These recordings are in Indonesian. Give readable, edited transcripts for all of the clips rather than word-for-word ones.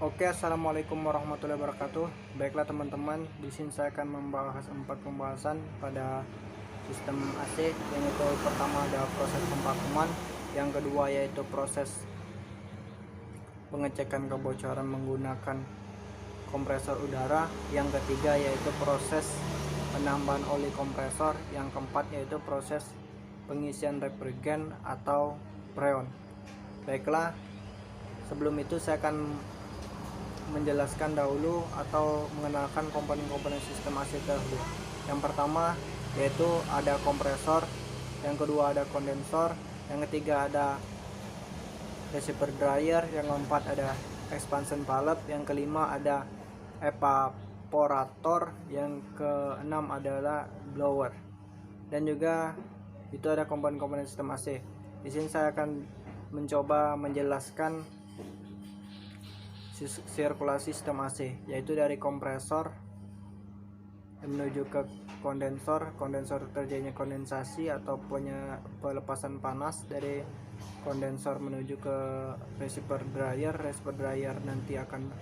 Oke, assalamualaikum warahmatullahi wabarakatuh. Baiklah teman-teman, di sini saya akan membahas 4 pembahasan pada sistem AC. Yang itu pertama ada proses pemvakuman, yang kedua yaitu proses pengecekan kebocoran menggunakan kompresor udara, yang ketiga yaitu proses penambahan oli kompresor, yang keempat yaitu proses pengisian refrigeran atau freon. Baiklah, sebelum itu saya akan menjelaskan dahulu atau mengenalkan komponen-komponen sistem AC dahulu. Yang pertama yaitu ada kompresor, yang kedua ada kondensor, yang ketiga ada receiver dryer, yang keempat ada expansion valve, yang kelima ada evaporator, yang keenam adalah blower. Dan juga itu ada komponen-komponen sistem AC. Di sini saya akan mencoba menjelaskan sirkulasi sistem AC, yaitu dari kompresor menuju ke kondensor terjadinya kondensasi atau pelepasan panas, dari kondensor menuju ke receiver dryer nanti akan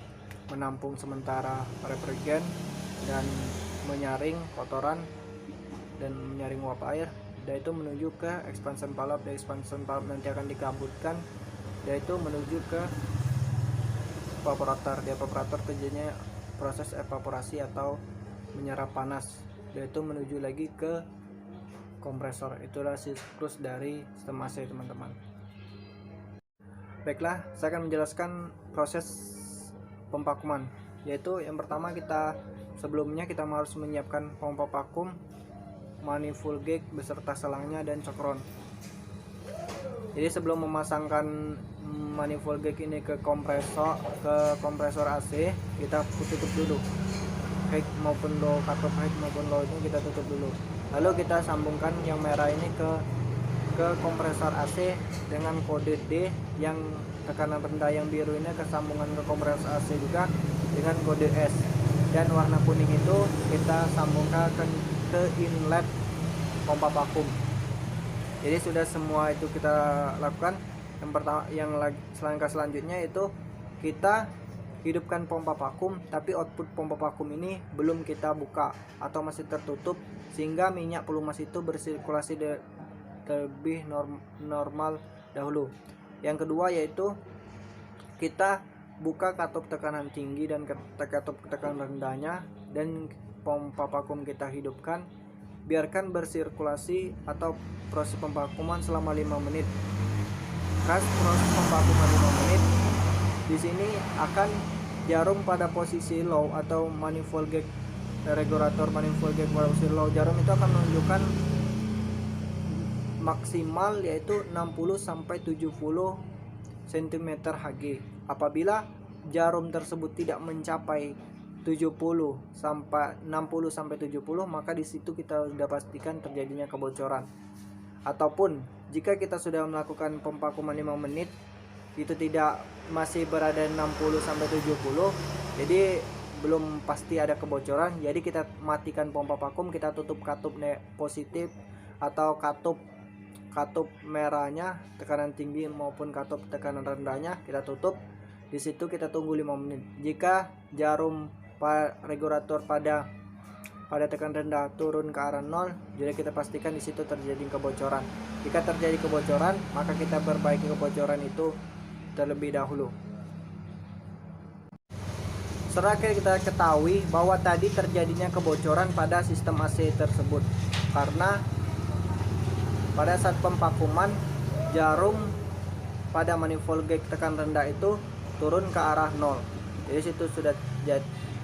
menampung sementara refrigeran dan menyaring kotoran dan menyaring uap air, dan itu menuju ke expansion valve. Dari expansion valve nanti akan dikabutkan, yaitu menuju ke evaporator. Di evaporator terjadinya proses evaporasi atau menyerap panas, yaitu menuju lagi ke kompresor. Itulah siklus dari sistem AC, teman-teman. Baiklah, saya akan menjelaskan proses pemvakuman, yaitu yang pertama sebelumnya kita harus menyiapkan pompa vakum, manifold gauge beserta selangnya dan cokron. Jadi sebelum memasangkan manifold gauge ini ke kompresor AC, kita tutup dulu. High maupun low, cutoff high maupun low ini kita tutup dulu. Lalu kita sambungkan yang merah ini ke kompresor AC dengan kode D, yang tekanan rendah yang biru ini kesambungan ke kompresor AC juga dengan kode S, dan warna kuning itu kita sambungkan ke inlet pompa vakum. Jadi sudah semua itu kita lakukan. Yang pertama, langkah selanjutnya itu kita hidupkan pompa vakum, tapi output pompa vakum ini belum kita buka atau masih tertutup, sehingga minyak pelumas itu bersirkulasi lebih normal dahulu. Yang kedua yaitu kita buka katup tekanan tinggi dan katup tekanan rendahnya, dan pompa vakum kita hidupkan. Biarkan bersirkulasi atau proses pemvakuman selama 5 menit. Proses pemvakuman 5 menit, di sini akan jarum pada posisi low atau manifold gauge regulator manifold gauge pada posisi low, jarum itu akan menunjukkan maksimal yaitu 60 sampai 70 cm Hg. Apabila jarum tersebut tidak mencapai 60 sampai 70, maka di situ kita sudah pastikan terjadinya kebocoran. Ataupun jika kita sudah melakukan pemvakuman 5 menit itu masih berada 60 sampai 70, jadi belum pasti ada kebocoran, jadi kita matikan pompa vakum, kita tutup katup positif atau katup merahnya tekanan tinggi maupun katup tekanan rendahnya kita tutup. Di situ kita tunggu 5 menit. Jika jarum regulator pada tekan rendah turun ke arah 0, jadi kita pastikan di situ terjadi kebocoran. Jika terjadi kebocoran, maka kita perbaiki kebocoran itu terlebih dahulu. Setelah kita ketahui bahwa tadi terjadinya kebocoran pada sistem AC tersebut karena pada saat pemvakuman jarum pada manifold gauge tekan rendah itu turun ke arah 0. Jadi situ sudah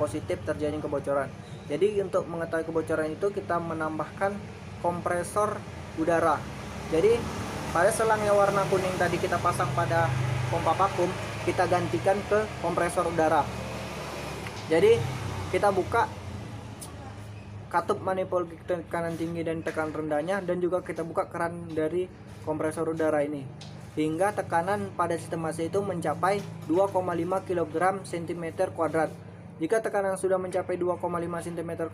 positif terjadi kebocoran. Jadi untuk mengetahui kebocoran itu kita menambahkan kompresor udara. Jadi pada selang yang warna kuning tadi kita pasang pada pompa vakum, kita gantikan ke kompresor udara. Jadi kita buka katup manifold tekanan tinggi dan tekanan rendahnya, dan juga kita buka keran dari kompresor udara ini hingga tekanan pada sistem AC itu mencapai 2,5 kg cm². Jika tekanan sudah mencapai 2,5 cm²,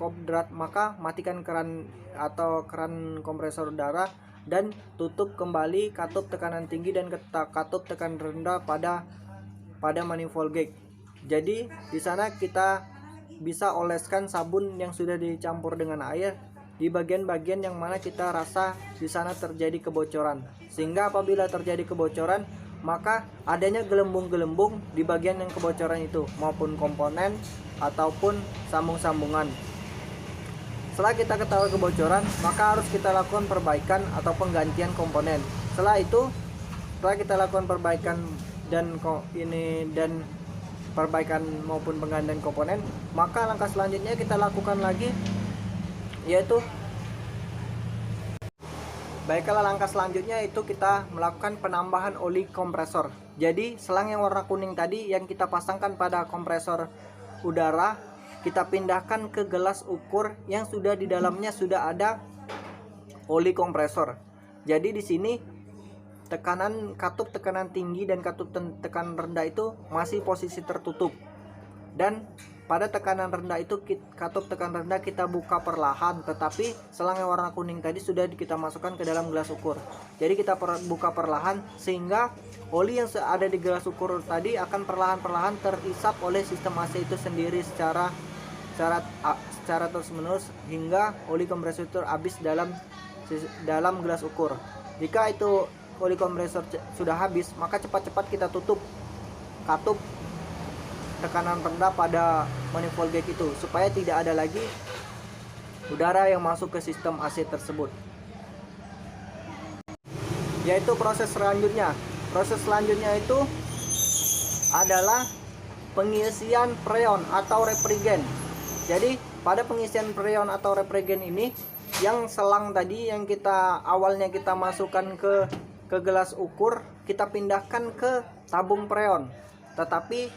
maka matikan keran kompresor udara dan tutup kembali katup tekanan tinggi dan katup tekanan rendah pada manifold gauge. Jadi di sana kita bisa oleskan sabun yang sudah dicampur dengan air di bagian-bagian yang mana kita rasa di sana terjadi kebocoran. Sehingga apabila terjadi kebocoran, maka adanya gelembung-gelembung di bagian yang kebocoran itu, maupun komponen ataupun sambung-sambungan. Setelah kita ketahui kebocoran, maka harus kita lakukan perbaikan atau penggantian komponen. Setelah kita lakukan perbaikan dan perbaikan maupun penggantian komponen, maka langkah selanjutnya kita lakukan lagi, yaitu langkah selanjutnya itu kita melakukan penambahan oli kompresor. Jadi selang yang warna kuning tadi yang kita pasangkan pada kompresor udara, kita pindahkan ke gelas ukur yang sudah di dalamnya sudah ada oli kompresor. Jadi di sini katup tekanan tinggi dan katup tekanan rendah itu masih posisi tertutup, dan pada tekanan rendah itu katup tekanan rendah kita buka perlahan, tetapi selang yang warna kuning tadi sudah kita masukkan ke dalam gelas ukur. Jadi kita buka perlahan sehingga oli yang ada di gelas ukur tadi akan perlahan-perlahan terisap oleh sistem AC itu sendiri secara terus menerus hingga oli kompresor itu habis dalam gelas ukur. Jika itu oli kompresor sudah habis, maka cepat-cepat kita tutup katup tekanan rendah pada manifold gauge itu supaya tidak ada lagi udara yang masuk ke sistem AC tersebut. Yaitu proses selanjutnya itu adalah pengisian freon atau refrigen. Jadi pada pengisian freon atau refrigen ini, yang selang tadi yang awalnya kita masukkan ke gelas ukur, kita pindahkan ke tabung freon, tetapi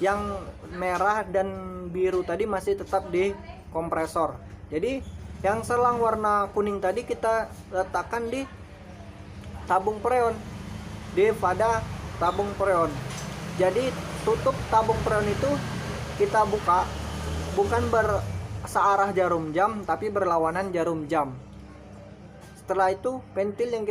yang merah dan biru tadi masih tetap di kompresor. Jadi yang selang warna kuning tadi kita letakkan di tabung freon, pada tabung freon. Jadi tutup tabung freon itu kita buka bukan searah jarum jam, tapi berlawanan jarum jam. Setelah itu ventil yang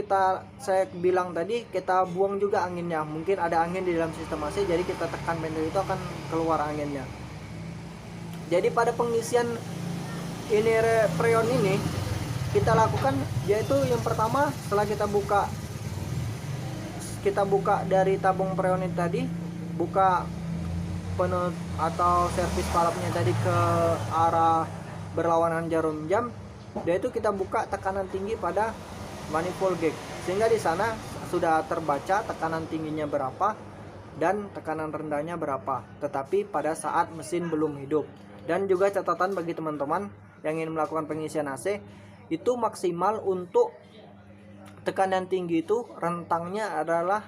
saya bilang tadi kita buang juga anginnya. Mungkin ada angin di dalam sistem AC, jadi kita tekan ventil itu akan keluar anginnya. Jadi pada pengisian freon ini kita lakukan, yaitu yang pertama setelah kita buka dari tabung freon ini tadi, buka penut atau servis valve-nya tadi ke arah berlawanan jarum jam. Yaitu kita buka tekanan tinggi pada manifold gauge, sehingga di sana sudah terbaca tekanan tingginya berapa dan tekanan rendahnya berapa, tetapi pada saat mesin belum hidup. Dan juga catatan bagi teman-teman yang ingin melakukan pengisian AC, itu maksimal untuk tekanan tinggi itu rentangnya adalah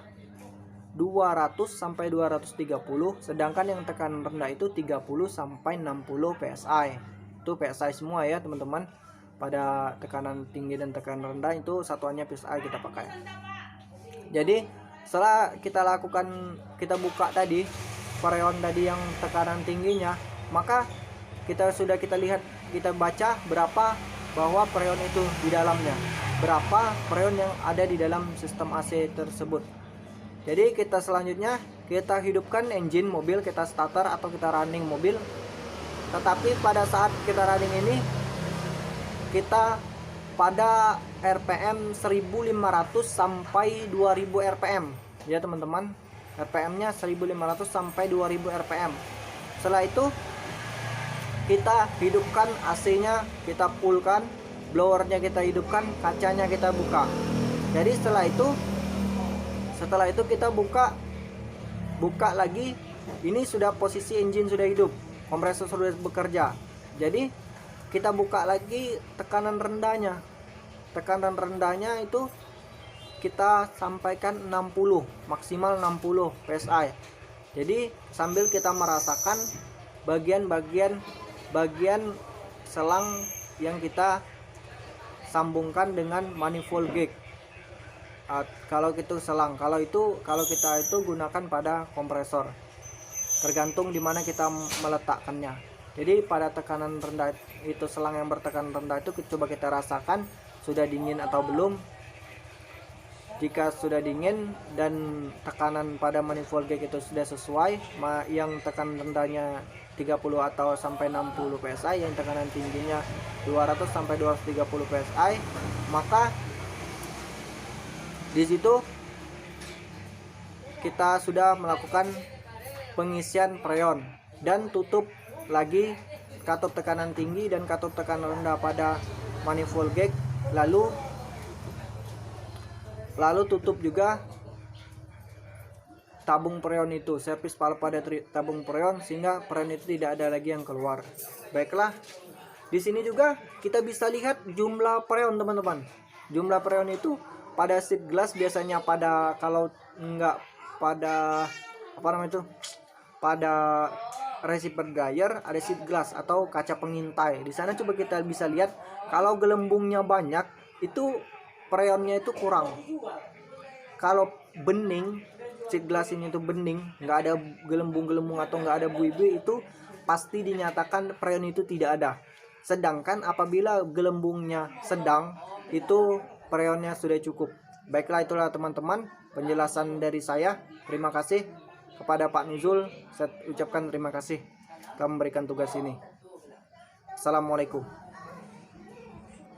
200 sampai 230, sedangkan yang tekanan rendah itu 30 sampai 60 PSI. Itu PSI semua ya teman-teman. Pada tekanan tinggi dan tekanan rendah itu satuannya PSI kita pakai. Jadi setelah kita buka tadi freon tadi yang tekanan tingginya, maka kita lihat, kita baca berapa bahwa freon itu di dalamnya, berapa freon yang ada di dalam sistem AC tersebut. Jadi selanjutnya kita hidupkan engine mobil, kita starter atau kita running mobil. Tetapi pada saat kita running ini, kita pada RPM 1500 sampai 2000 RPM ya teman-teman. RPM-nya 1500 sampai 2000 RPM. Setelah itu kita hidupkan AC-nya, kita fullkan, blowernya kita hidupkan, kacanya kita buka. Jadi setelah itu kita buka lagi. Ini sudah posisi engine sudah hidup, kompresor sudah bekerja. Jadi kita buka lagi tekanan rendahnya. Tekanan rendahnya itu kita sampaikan 60, maksimal 60 PSI. Jadi sambil kita merasakan bagian selang yang kita sambungkan dengan manifold gauge. Kalau kita itu gunakan pada kompresor. Tergantung di mana kita meletakkannya. Jadi pada tekanan rendah itu, selang yang bertekanan rendah itu coba kita rasakan sudah dingin atau belum. Jika sudah dingin dan tekanan pada manifold gauge itu sudah sesuai, yang tekanan rendahnya 30 atau sampai 60 psi, yang tekanan tingginya 200 sampai 230 psi, maka di situ kita sudah melakukan pengisian freon dan tutup lagi katup tekanan tinggi dan katup tekanan rendah pada manifold gauge, lalu tutup juga tabung freon itu, servis valve pada tabung freon, sehingga freon itu tidak ada lagi yang keluar. Baiklah, di sini juga kita bisa lihat jumlah freon teman-teman. Jumlah freon itu pada sheet glass biasanya kalau enggak pada pada receiver dryer ada sheet glass atau kaca pengintai. Di sana coba kita bisa lihat kalau gelembungnya banyak itu freonnya itu kurang. Kalau bening, sheet glass ini tuh bening, nggak ada gelembung-gelembung atau nggak ada buih-buih, itu pasti dinyatakan freon itu tidak ada. Sedangkan apabila gelembungnya sedang, itu freonnya sudah cukup. Baiklah, itulah teman-teman penjelasan dari saya. Terima kasih kepada Pak Nuzul. Saya ucapkan terima kasih telah memberikan tugas ini. Assalamualaikum.